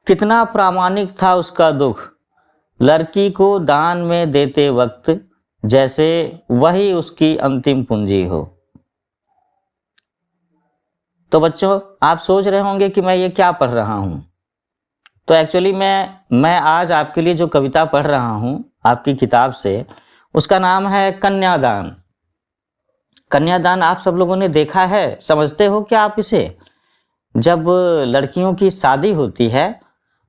कितना प्रामाणिक था उसका दुख, लड़की को दान में देते वक्त, जैसे वही उसकी अंतिम पूंजी हो। तो बच्चों, आप सोच रहे होंगे कि मैं ये क्या पढ़ रहा हूँ। तो एक्चुअली मैं आज आपके लिए जो कविता पढ़ रहा हूँ आपकी किताब से, उसका नाम है कन्यादान। कन्यादान आप सब लोगों ने देखा है, समझते हो क्या आप इसे? जब लड़कियों की शादी होती है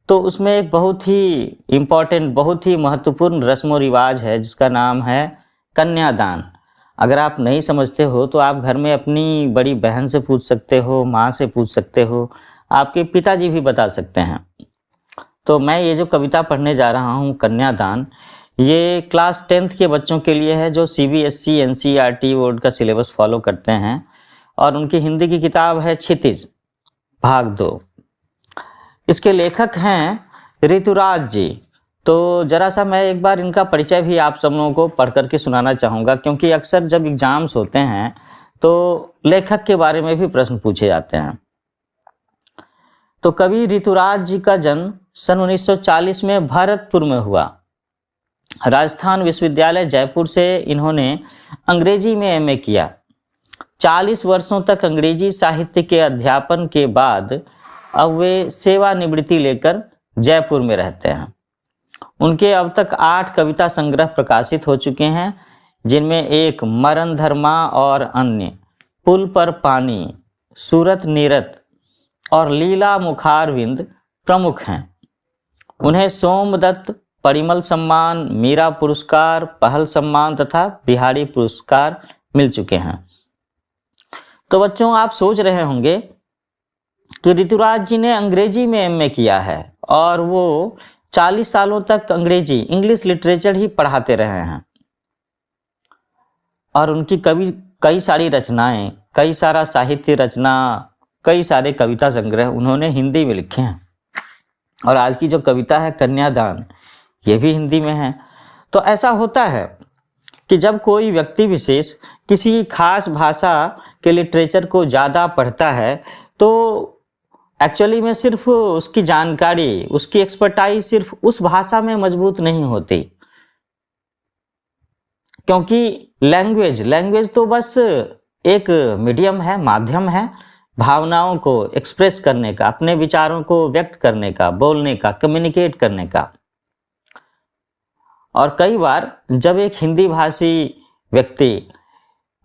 तो उसमें एक बहुत ही इम्पोर्टेंट, बहुत ही महत्वपूर्ण रस्म व रिवाज है जिसका नाम है कन्यादान। अगर आप नहीं समझते हो तो आप घर में अपनी बड़ी बहन से पूछ सकते हो, माँ से पूछ सकते हो, आपके पिताजी भी बता सकते हैं। तो मैं ये जो कविता पढ़ने जा रहा हूँ कन्यादान, ये क्लास 10th के बच्चों के लिए है जो CBSE NCERT बोर्ड का सिलेबस फॉलो करते हैं, और उनकी हिंदी की किताब है क्षितिज भाग 2। इसके लेखक हैं ऋतुराज जी। तो जरा सा मैं एक बार इनका परिचय भी आप सब लोगों को पढ़ करके सुनाना चाहूँगा, क्योंकि अक्सर जब एग्जाम्स होते हैं तो लेखक के बारे में भी प्रश्न पूछे जाते हैं। तो कवि ऋतुराज जी का जन्म सन 1940 में भरतपुर में हुआ। राजस्थान विश्वविद्यालय जयपुर से इन्होंने अंग्रेजी में MA किया। 40 वर्षों तक अंग्रेजी साहित्य के अध्यापन के बाद अब वे सेवानिवृत्ति लेकर जयपुर में रहते हैं। उनके अब तक 8 कविता संग्रह प्रकाशित हो चुके हैं, जिनमें एक मरण धर्मा और अन्य, पुल पर पानी, सूरत नीरत और लीला मुखारविंद प्रमुख हैं। उन्हें सोमदत्त परिमल सम्मान, मीरा पुरस्कार, पहल सम्मान तथा बिहारी पुरस्कार मिल चुके हैं। तो बच्चों, आप सोच रहे होंगे कि ऋतुराज जी ने अंग्रेजी में MA किया है और वो 40 सालों तक अंग्रेजी, इंग्लिश लिटरेचर ही पढ़ाते रहे हैं, और उनकी कई सारी रचनाएं, कई सारा साहित्य रचना, कई सारे कविता संग्रह उन्होंने हिंदी में लिखे हैं। और आज की जो कविता है कन्यादान, ये भी हिंदी में है। तो ऐसा होता है कि जब कोई व्यक्ति विशेष किसी खास भाषा के लिटरेचर को ज़्यादा पढ़ता है तो एक्चुअली में सिर्फ उसकी जानकारी, उसकी एक्सपर्टाइज सिर्फ उस भाषा में मजबूत नहीं होती, क्योंकि लैंग्वेज तो बस एक मीडियम है, माध्यम है भावनाओं को एक्सप्रेस करने का, अपने विचारों को व्यक्त करने का, बोलने का, कम्युनिकेट करने का। और कई बार जब एक हिंदी भाषी व्यक्ति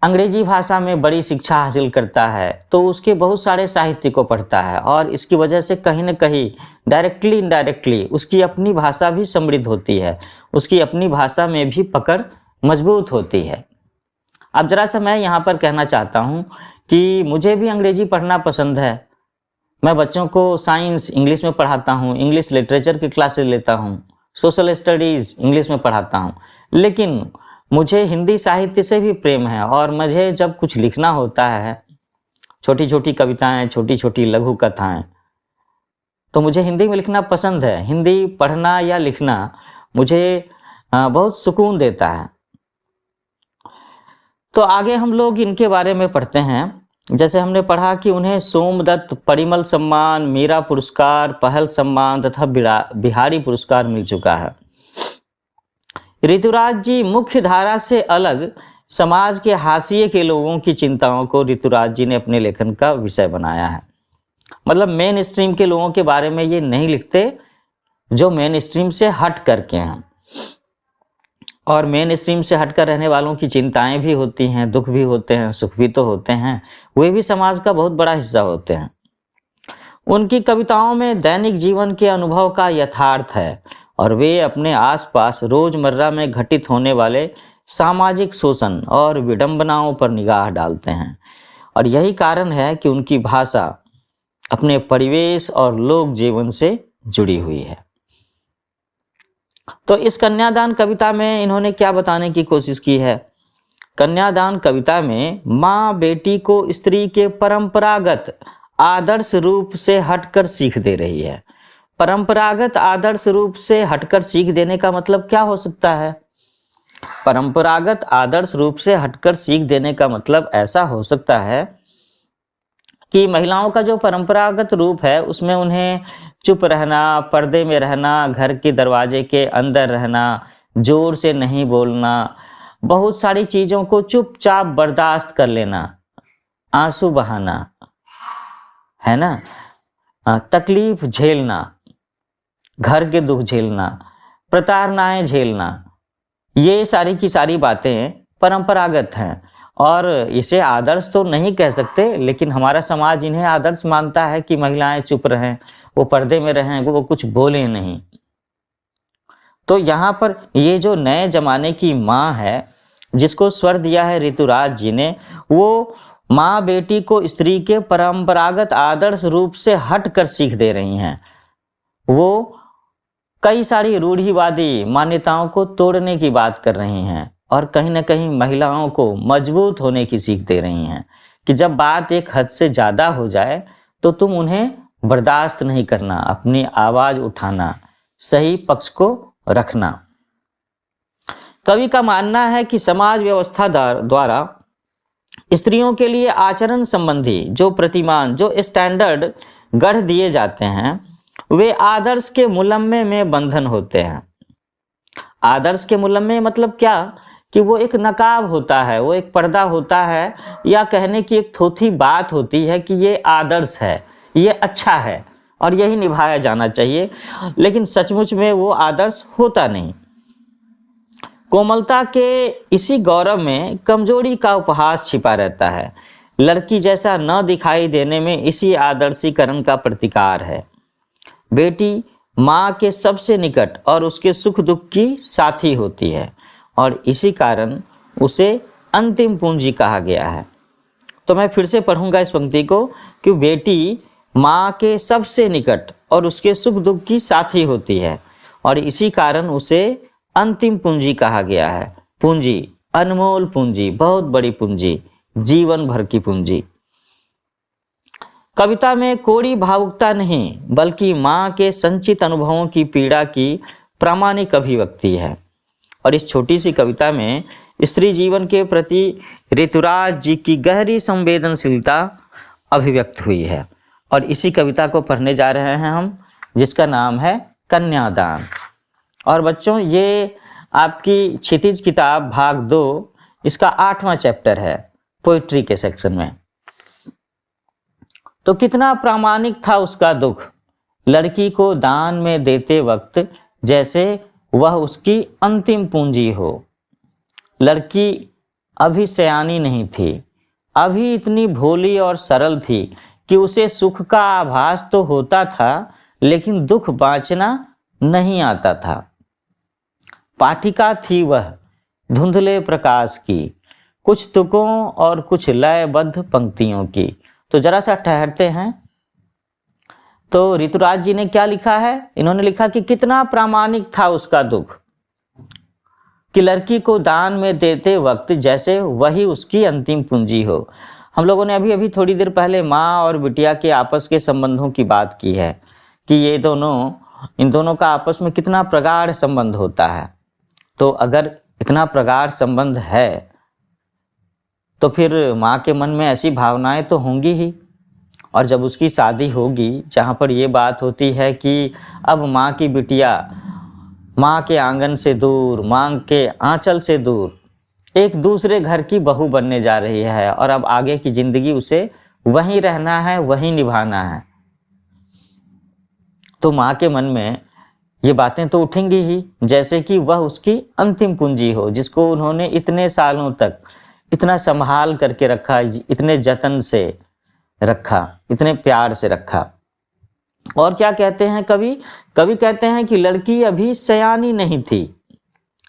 अंग्रेजी भाषा में बड़ी शिक्षा हासिल करता है तो उसके बहुत सारे साहित्य को पढ़ता है, और इसकी वजह से कहीं न कहीं डायरेक्टली इनडायरेक्टली उसकी अपनी भाषा भी समृद्ध होती है, उसकी अपनी भाषा में भी पकड़ मजबूत होती है। अब जरा सा मैं यहाँ पर कहना चाहता हूँ कि मुझे भी अंग्रेजी पढ़ना पसंद है। मैं बच्चों को साइंस इंग्लिश में पढ़ाता हूँ, इंग्लिश लिटरेचर की क्लासेस लेता हूँ, सोशल स्टडीज़ इंग्लिश में पढ़ाता हूँ, लेकिन मुझे हिंदी साहित्य से भी प्रेम है। और मुझे जब कुछ लिखना होता है, छोटी छोटी कविताएं, छोटी छोटी लघु कथाएं, तो मुझे हिंदी में लिखना पसंद है। हिंदी पढ़ना या लिखना मुझे बहुत सुकून देता है। तो आगे हम लोग इनके बारे में पढ़ते हैं। जैसे हमने पढ़ा कि उन्हें सोमदत्त परिमल सम्मान, मीरा पुरस्कार, पहल सम्मान तथा बिहारी पुरस्कार मिल चुका है। ऋतुराज जी मुख्य धारा से अलग समाज के हाशिए के लोगों की चिंताओं को ऋतुराज जी ने अपने लेखन का विषय बनाया है। मतलब मेन स्ट्रीम के लोगों के बारे में ये नहीं लिखते जो मेन स्ट्रीम से हट करके हैं, और मेन स्ट्रीम से हटकर रहने वालों की चिंताएं भी होती हैं, दुख भी होते हैं, सुख भी तो होते हैं, वे भी समाज का बहुत बड़ा हिस्सा होते हैं। उनकी कविताओं में दैनिक जीवन के अनुभव का यथार्थ है, और वे अपने आसपास रोजमर्रा में घटित होने वाले सामाजिक शोषण और विडंबनाओं पर निगाह डालते हैं। और यही कारण है कि उनकी भाषा अपने परिवेश और लोक जीवन से जुड़ी हुई है। तो इस कन्यादान कविता में इन्होंने क्या बताने की कोशिश की है? कन्यादान कविता में माँ बेटी को स्त्री के परंपरागत आदर्श रूप से हटकर सीख दे रही है। परंपरागत आदर्श रूप से हटकर सीख देने का मतलब क्या हो सकता है? परंपरागत आदर्श रूप से हटकर सीख देने का मतलब ऐसा हो सकता है कि महिलाओं का जो परंपरागत रूप है उसमें उन्हें चुप रहना, पर्दे में रहना, घर के दरवाजे के अंदर रहना, जोर से नहीं बोलना, बहुत सारी चीज़ों को चुपचाप बर्दाश्त कर लेना, आंसू बहाना, है ना, तकलीफ झेलना, घर के दुख झेलना, प्रताड़नाएं झेलना, ये सारी की सारी बातें परंपरागत हैं और इसे आदर्श तो नहीं कह सकते, लेकिन हमारा समाज इन्हें आदर्श मानता है कि महिलाएं चुप रहें, वो पर्दे में रहें, वो कुछ बोलें नहीं। तो यहाँ पर ये जो नए जमाने की माँ है, जिसको स्वर दिया है ऋतुराज जी ने, वो माँ बेटी को स्त्री के परंपरागत आदर्श रूप से हट कर सीख दे रही हैं। वो कई सारी रूढ़िवादी मान्यताओं को तोड़ने की बात कर रही हैं और कहीं ना कहीं महिलाओं को मजबूत होने की सीख दे रही हैं कि जब बात एक हद से ज़्यादा हो जाए तो तुम उन्हें बर्दाश्त नहीं करना, अपनी आवाज़ उठाना, सही पक्ष को रखना। कवि का मानना है कि समाज व्यवस्था द्वारा स्त्रियों के लिए आचरण संबंधी जो प्रतिमान, जो स्टैंडर्ड गढ़ दिए जाते हैं, वे आदर्श के मुलम्मे में बंधन होते हैं। आदर्श के मुलम्मे मतलब क्या कि वो एक नकाब होता है, वो एक पर्दा होता है, या कहने की एक थोथी बात होती है कि ये आदर्श है, ये अच्छा है और यही निभाया जाना चाहिए, लेकिन सचमुच में वो आदर्श होता नहीं। कोमलता के इसी गौरव में कमजोरी का उपहास छिपा रहता है। लड़की जैसा न दिखाई देने में इसी आदर्शीकरण का प्रतिकार है। बेटी माँ के सबसे निकट और उसके सुख दुख की साथी होती है और इसी कारण उसे अंतिम पूंजी कहा गया है। तो मैं फिर से पढ़ूंगा इस पंक्ति को कि बेटी माँ के सबसे निकट और उसके सुख दुख की साथी होती है और इसी कारण उसे अंतिम पूंजी कहा गया है। पूंजी, अनमोल पूंजी, बहुत बड़ी पूंजी, जीवन भर की पूंजी। कविता में कोरी भावुकता नहीं, बल्कि माँ के संचित अनुभवों की पीड़ा की प्रामाणिक अभिव्यक्ति है। और इस छोटी सी कविता में स्त्री जीवन के प्रति ऋतुराज जी की गहरी संवेदनशीलता अभिव्यक्त हुई है। और इसी कविता को पढ़ने जा रहे हैं हम, जिसका नाम है कन्यादान। और बच्चों, ये आपकी क्षितिज किताब भाग 2, इसका 8वां चैप्टर है पोइट्री के सेक्शन में। तो कितना प्रामाणिक था उसका दुख, लड़की को दान में देते वक्त जैसे वह उसकी अंतिम पूंजी हो। लड़की अभी सयानी नहीं थी, अभी इतनी भोली और सरल थी कि उसे सुख का आभास तो होता था, लेकिन दुख बाँचना नहीं आता था। पाठिका थी वह धुंधले प्रकाश की, कुछ तुकों और कुछ लयबद्ध पंक्तियों की। तो जरा सा ठहरते हैं। तो ऋतुराज जी ने क्या लिखा है? इन्होंने लिखा कि कितना प्रामाणिक था उसका दुख कि लड़की को दान में देते वक्त जैसे वही उसकी अंतिम पूंजी हो। हम लोगों ने अभी थोड़ी देर पहले माँ और बिटिया के आपस के संबंधों की बात की है कि ये दोनों, इन दोनों का आपस में कितना प्रगाढ़ संबंध होता है। तो अगर इतना प्रगाढ़ संबंध है तो फिर माँ के मन में ऐसी भावनाएं तो होंगी ही। और जब उसकी शादी होगी, जहाँ पर ये बात होती है कि अब माँ की बिटिया माँ के आंगन से दूर, माँ के आंचल से दूर एक दूसरे घर की बहू बनने जा रही है और अब आगे की जिंदगी उसे वहीं रहना है, वहीं निभाना है, तो माँ के मन में ये बातें तो उठेंगी ही, जैसे कि वह उसकी अंतिम पूंजी हो, जिसको उन्होंने इतने सालों तक इतना संभाल करके रखा, इतने जतन से रखा, इतने प्यार से रखा। और क्या कहते हैं कवि? कवि कहते हैं कि लड़की अभी सयानी नहीं थी,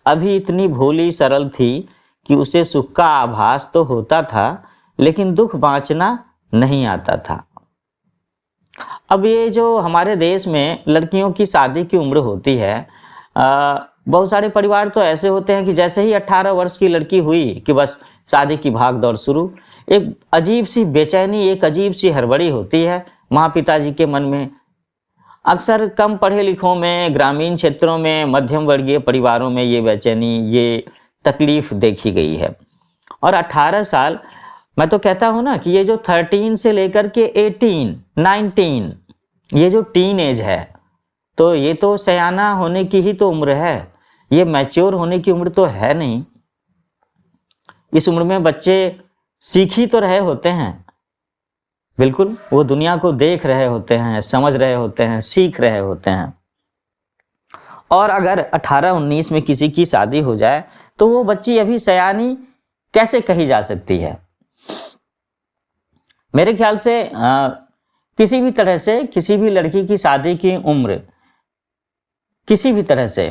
अभी इतनी भोली सरल थी कि उसे सुख का आभास तो होता था, लेकिन दुख बाँचना नहीं आता था। अब ये जो हमारे देश में लड़कियों की शादी की उम्र होती है, बहुत सारे परिवार तो ऐसे होते हैं कि जैसे ही 18 वर्ष की लड़की हुई कि बस शादी की भाग दौड़ शुरू। एक अजीब सी बेचैनी, एक अजीब सी हड़बड़ी होती है माँ पिताजी के मन में। अक्सर कम पढ़े लिखों में, ग्रामीण क्षेत्रों में, मध्यम वर्गीय परिवारों में ये बेचैनी, ये तकलीफ देखी गई है। और 18 साल मैं तो कहता हूं ना कि ये जो 13 से लेकर के 18, 19, ये जो टीन एज है, तो ये तो सयाना होने की ही तो उम्र है, ये मैच्योर होने की उम्र तो है नहीं। इस उम्र में बच्चे सीख ही तो रहे होते हैं, बिल्कुल, वो दुनिया को देख रहे होते हैं, समझ रहे होते हैं, सीख रहे होते हैं। और अगर 18-19 में किसी की शादी हो जाए तो वो बच्ची अभी सयानी कैसे कही जा सकती है? मेरे ख्याल से किसी भी तरह से किसी भी लड़की की शादी की उम्र, किसी भी तरह से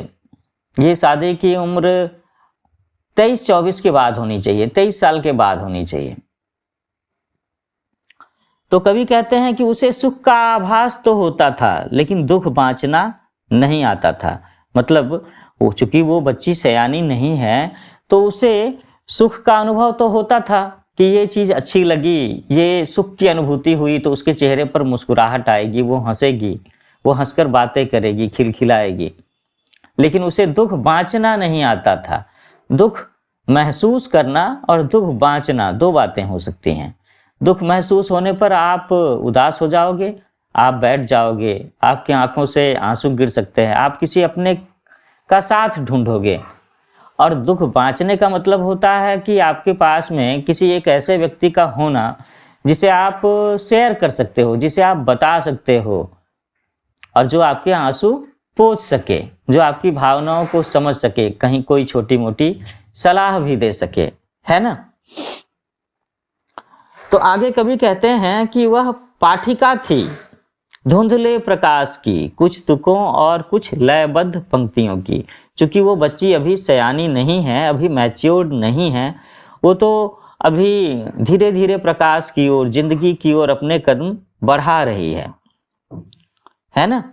ये शादी की उम्र 23-24 के बाद होनी चाहिए, 23 साल के बाद होनी चाहिए। तो कवि कहते हैं कि उसे सुख का आभास तो होता था लेकिन दुख बांचना नहीं आता था। मतलब वो, चूंकि वो बच्ची सयानी नहीं है, तो उसे सुख का अनुभव तो होता था कि ये चीज अच्छी लगी, ये सुख की अनुभूति हुई, तो उसके चेहरे पर मुस्कुराहट आएगी, वो हंसेगी, वो हंसकर बातें करेगी, खिलखिलाएगी। लेकिन उसे दुख बांचना नहीं आता था। दुख महसूस करना और दुख बांचना दो बातें हो सकती हैं। दुख महसूस होने पर आप उदास हो जाओगे, आप बैठ जाओगे, आपकी आंखों से आंसू गिर सकते हैं, आप किसी अपने का साथ ढूंढोगे। और दुख बांचने का मतलब होता है कि आपके पास में किसी एक ऐसे व्यक्ति का होना जिसे आप शेयर कर सकते हो, जिसे आप बता सकते हो, और जो आपके आंसू पोंछ सके, जो आपकी भावनाओं को समझ सके, कहीं कोई छोटी मोटी सलाह भी दे सके, है ना। तो आगे कवि कहते हैं कि वह पाठिका थी धुंधले प्रकाश की, कुछ तुकों और कुछ लयबद्ध पंक्तियों की। चूंकि वो बच्ची अभी सयानी नहीं है, अभी मैच्योर्ड नहीं है, वो तो अभी धीरे धीरे प्रकाश की ओर, जिंदगी की ओर अपने कदम बढ़ा रही है ना।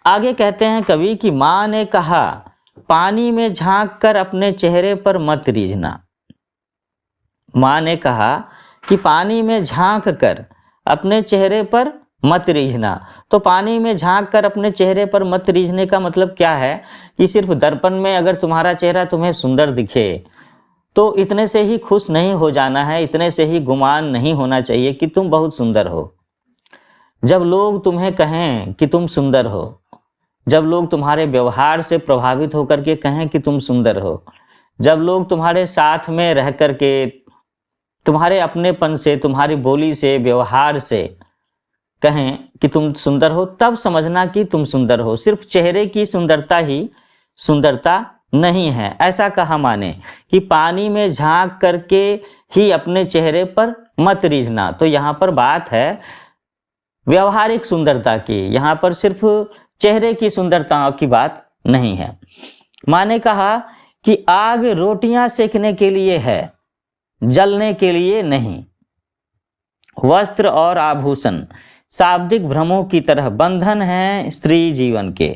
आगे कहते हैं कवि कि माँ ने कहा पानी में झांक कर अपने चेहरे पर मत रीझना। माँ ने कहा कि पानी में झांक कर अपने चेहरे पर मत रीझना। तो पानी में झांक कर अपने चेहरे पर मत रीझने का मतलब क्या है कि सिर्फ दर्पण में अगर तुम्हारा चेहरा तुम्हें सुंदर दिखे तो इतने से ही खुश नहीं हो जाना है, इतने से ही गुमान नहीं होना चाहिए कि तुम बहुत सुंदर हो। जब लोग तुम्हें कहें कि तुम सुंदर हो, जब लोग तुम्हारे व्यवहार से प्रभावित होकर के कहें कि तुम सुंदर हो, जब लोग तुम्हारे साथ में रह करके तुम्हारे अपनेपन से, तुम्हारी बोली से, व्यवहार से कहें कि तुम सुंदर हो, तब समझना कि तुम सुंदर हो। सिर्फ चेहरे की सुंदरता ही सुंदरता नहीं है। ऐसा कहा माने कि पानी में झांक करके ही अपने चेहरे पर मत रीझना। तो यहाँ पर बात है व्यवहारिक सुंदरता की, यहाँ पर सिर्फ चेहरे की सुंदरता की बात नहीं है। माँ ने कहा कि आग रोटियां सेकने के लिए है, जलने के लिए नहीं। वस्त्र और आभूषण शाब्दिक भ्रमों की तरह बंधन है स्त्री जीवन के।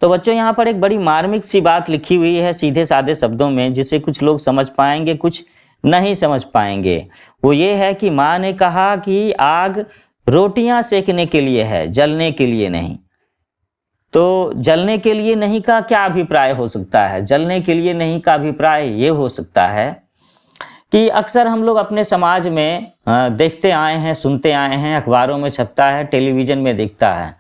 तो बच्चों यहाँ पर एक बड़ी मार्मिक सी बात लिखी हुई है सीधे साधे शब्दों में, जिसे कुछ लोग समझ पाएंगे, कुछ नहीं समझ पाएंगे। वो ये है कि माँ ने कहा कि आग रोटियां सेकने के लिए है, जलने के लिए नहीं। तो जलने के लिए नहीं का क्या अभिप्राय हो सकता है? जलने के लिए नहीं का अभिप्राय ये हो सकता है कि अक्सर हम लोग अपने समाज में देखते आए हैं, सुनते आए हैं, अखबारों में छपता है, टेलीविजन में दिखता है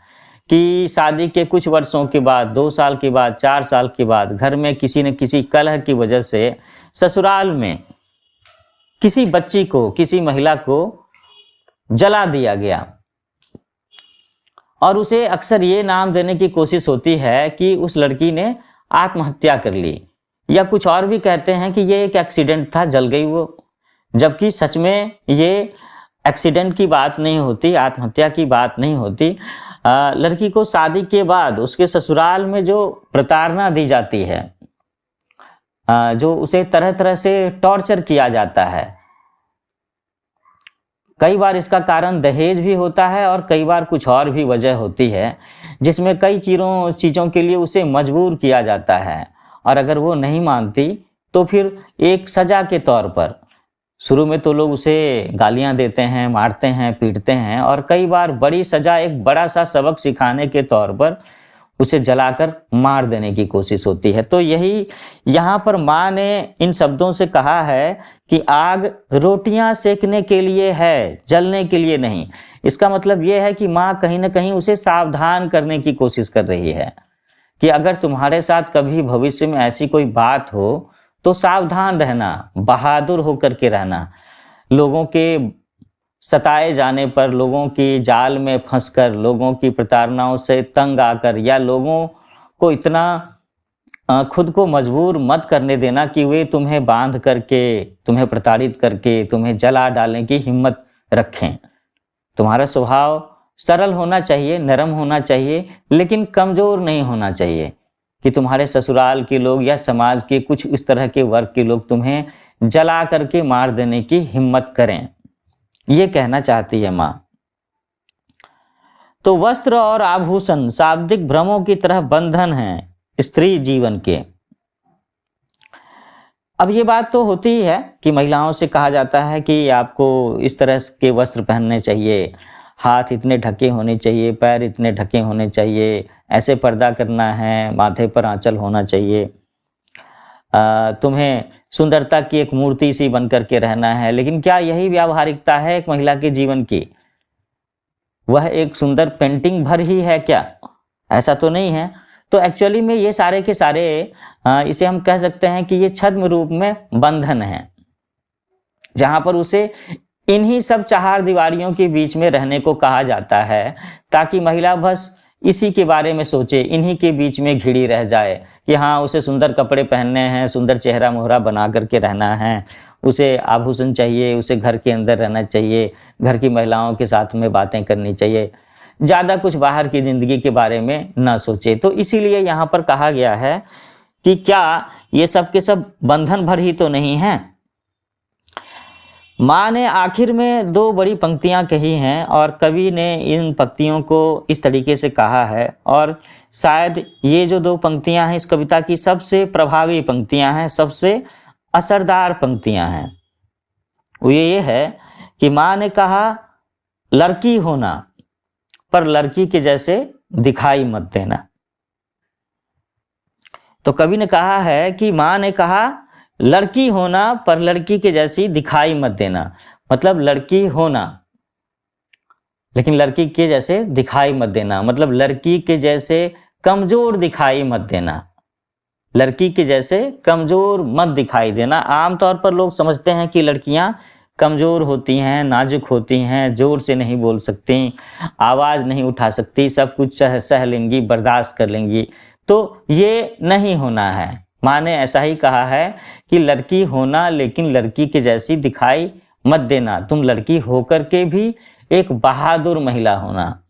कि शादी के कुछ वर्षों के बाद, 2 साल के बाद, 4 साल के बाद घर में किसी न किसी कलह की वजह से ससुराल में किसी बच्ची को, किसी महिला को जला दिया गया। और उसे अक्सर ये नाम देने की कोशिश होती है कि उस लड़की ने आत्महत्या कर ली, या कुछ और भी कहते हैं कि ये एक एक्सीडेंट था, जल गई वो। जबकि सच में ये एक्सीडेंट की बात नहीं होती, आत्महत्या की बात नहीं होती। लड़की को शादी के बाद उसके ससुराल में जो प्रताड़ना दी जाती है, जो उसे तरह तरह से टॉर्चर किया जाता है, कई बार इसका कारण दहेज भी होता है और कई बार कुछ और भी वजह होती है, जिसमें कई चीज़ों के लिए उसे मजबूर किया जाता है। और अगर वो नहीं मानती तो फिर एक सजा के तौर पर शुरू में तो लोग उसे गालियां देते हैं, मारते हैं, पीटते हैं, और कई बार बड़ी सजा, एक बड़ा सा सबक सिखाने के तौर पर उसे जलाकर मार देने की कोशिश होती है। तो यही यहाँ पर माँ ने इन शब्दों से कहा है कि आग रोटियां सेकने के लिए है, जलने के लिए नहीं। इसका मतलब यह है कि माँ कहीं ना कहीं उसे सावधान करने की कोशिश कर रही है कि अगर तुम्हारे साथ कभी भविष्य में ऐसी कोई बात हो तो सावधान रहना, बहादुर होकर के रहना। लोगों के सताए जाने पर, लोगों की जाल में फंसकर, लोगों की प्रताड़नाओं से तंग आकर, या लोगों को इतना खुद को मजबूर मत करने देना कि वे तुम्हें बांध करके, तुम्हें प्रताड़ित करके, तुम्हें जला डालने की हिम्मत रखें। तुम्हारा स्वभाव सरल होना चाहिए, नरम होना चाहिए, लेकिन कमजोर नहीं होना चाहिए कि तुम्हारे ससुराल के लोग या समाज के कुछ इस तरह के वर्ग के लोग तुम्हें जला करके मार देने की हिम्मत करें। ये कहना चाहती है माँ। तो वस्त्र और आभूषण शाब्दिक भ्रमों की तरह बंधन हैं स्त्री जीवन के। अब ये बात तो होती ही है कि महिलाओं से कहा जाता है कि आपको इस तरह के वस्त्र पहनने चाहिए, हाथ इतने ढके होने चाहिए, पैर इतने ढके होने चाहिए, ऐसे पर्दा करना है, माथे पर आंचल होना चाहिए, तुम्हें सुंदरता की एक मूर्ति सी बन करके रहना है। लेकिन क्या यही व्यावहारिकता है एक महिला के जीवन की? वह एक सुंदर पेंटिंग भर ही है क्या? ऐसा तो नहीं है। तो एक्चुअली में ये सारे के सारे इसे हम कह सकते हैं कि ये छद्म रूप में बंधन है, जहां पर उसे इन्हीं सब चार दीवारियों के बीच में रहने को कहा जाता है, ताकि महिला बस इसी के बारे में सोचे, इन्हीं के बीच में घिरी रह जाए कि हाँ, उसे सुंदर कपड़े पहनने हैं, सुंदर चेहरा मोहरा बना करके रहना है, उसे आभूषण चाहिए, उसे घर के अंदर रहना चाहिए, घर की महिलाओं के साथ में बातें करनी चाहिए, ज़्यादा कुछ बाहर की ज़िंदगी के बारे में ना सोचे। तो इसीलिए यहाँ पर कहा गया है कि क्या ये सब के सब बंधन भर ही तो नहीं है। माँ ने आखिर में दो बड़ी पंक्तियाँ कही हैं और कवि ने इन पंक्तियों को इस तरीके से कहा है, और शायद ये जो दो पंक्तियाँ हैं इस कविता की सबसे प्रभावी पंक्तियाँ हैं, सबसे असरदार पंक्तियाँ हैं। वो ये है कि माँ ने कहा लड़की होना पर लड़की के जैसे दिखाई मत देना। तो कवि ने कहा है कि माँ ने कहा लड़की होना पर लड़की के जैसी दिखाई मत देना, मतलब लड़की होना लेकिन लड़की के जैसे दिखाई मत देना, मतलब लड़की के जैसे कमजोर दिखाई मत देना, लड़की के जैसे कमजोर मत दिखाई देना। आमतौर पर लोग समझते हैं कि लड़कियां कमजोर होती हैं, नाजुक होती हैं, जोर से नहीं बोल सकती, आवाज नहीं उठा सकती, सब कुछ सह लेंगी, बर्दाश्त कर लेंगी। तो ये नहीं होना है। माँ ने ऐसा ही कहा है कि लड़की होना लेकिन लड़की के जैसी दिखाई मत देना, तुम लड़की होकर के भी एक बहादुर महिला होना,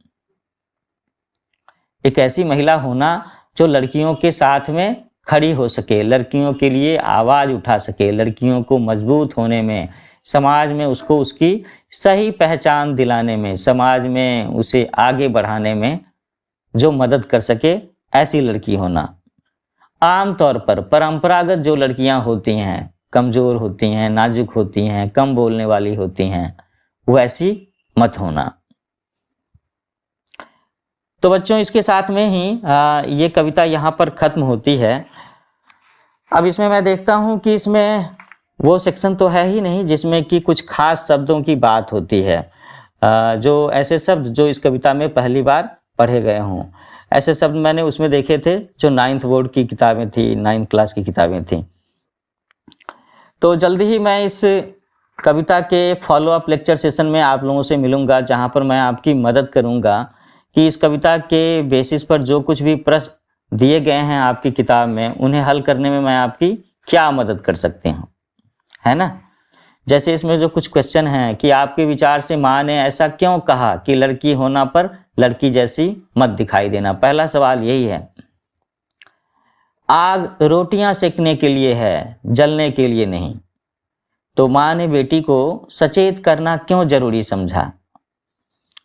एक ऐसी महिला होना जो लड़कियों के साथ में खड़ी हो सके, लड़कियों के लिए आवाज उठा सके, लड़कियों को मजबूत होने में, समाज में उसको उसकी सही पहचान दिलाने में, समाज में उसे आगे बढ़ाने में जो मदद कर सके, ऐसी लड़की होना। आमतौर पर परंपरागत जो लड़कियां होती हैं, कमजोर होती हैं, नाजुक होती हैं, कम बोलने वाली होती हैं, वैसी मत होना। तो बच्चों, इसके साथ में ही ये कविता यहाँ पर खत्म होती है। अब इसमें मैं देखता हूँ कि इसमें वो सेक्शन तो है ही नहीं जिसमें कि कुछ खास शब्दों की बात होती है, जो ऐसे शब्द जो इस कविता में पहली बार पढ़े गए हों। ऐसे शब्द मैंने उसमें देखे थे जो 9th बोर्ड की किताबें थी, 9th क्लास की किताबें थी। तो जल्दी ही मैं इस कविता के फॉलो अप लेक्चर सेशन में आप लोगों से मिलूंगा, जहां पर मैं आपकी मदद करूंगा कि इस कविता के बेसिस पर जो कुछ भी प्रश्न दिए गए हैं आपकी किताब में, उन्हें हल करने में मैं आपकी क्या मदद कर सकती हूँ, है ना। जैसे इसमें जो कुछ क्वेश्चन हैं कि आपके विचार से माँ ने ऐसा क्यों कहा कि लड़की होना पर लड़की जैसी मत दिखाई देना। पहला सवाल यही है, आग रोटियां सेकने के लिए है, जलने के लिए नहीं। तो माँ ने बेटी को सचेत करना क्यों जरूरी समझा?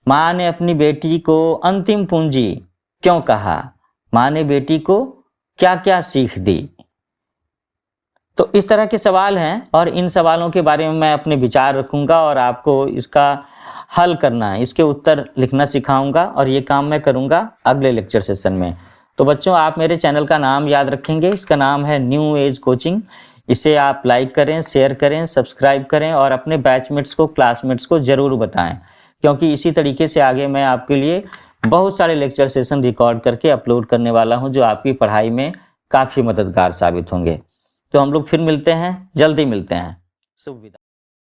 माँ ने अपनी बेटी को अंतिम पूंजी क्यों कहा? माँ ने बेटी को क्या क्या सीख दी? तो इस तरह के सवाल हैं और इन सवालों के बारे में मैं अपने विचार रखूंगा और आपको इसका हल करना है, इसके उत्तर लिखना सिखाऊंगा, और ये काम मैं करूंगा अगले लेक्चर सेशन में। तो बच्चों आप मेरे चैनल का नाम याद रखेंगे, इसका नाम है न्यू एज कोचिंग। इसे आप लाइक करें, शेयर करें, सब्सक्राइब करें और अपने बैचमेट्स को, क्लासमेट्स को ज़रूर बताएं, क्योंकि इसी तरीके से आगे मैं आपके लिए बहुत सारे लेक्चर सेशन रिकॉर्ड करके अपलोड करने वाला हूं, जो आपकी पढ़ाई में काफ़ी मददगार साबित होंगे। तो हम लोग फिर मिलते हैं, जल्दी मिलते हैं। शुभ विदाई।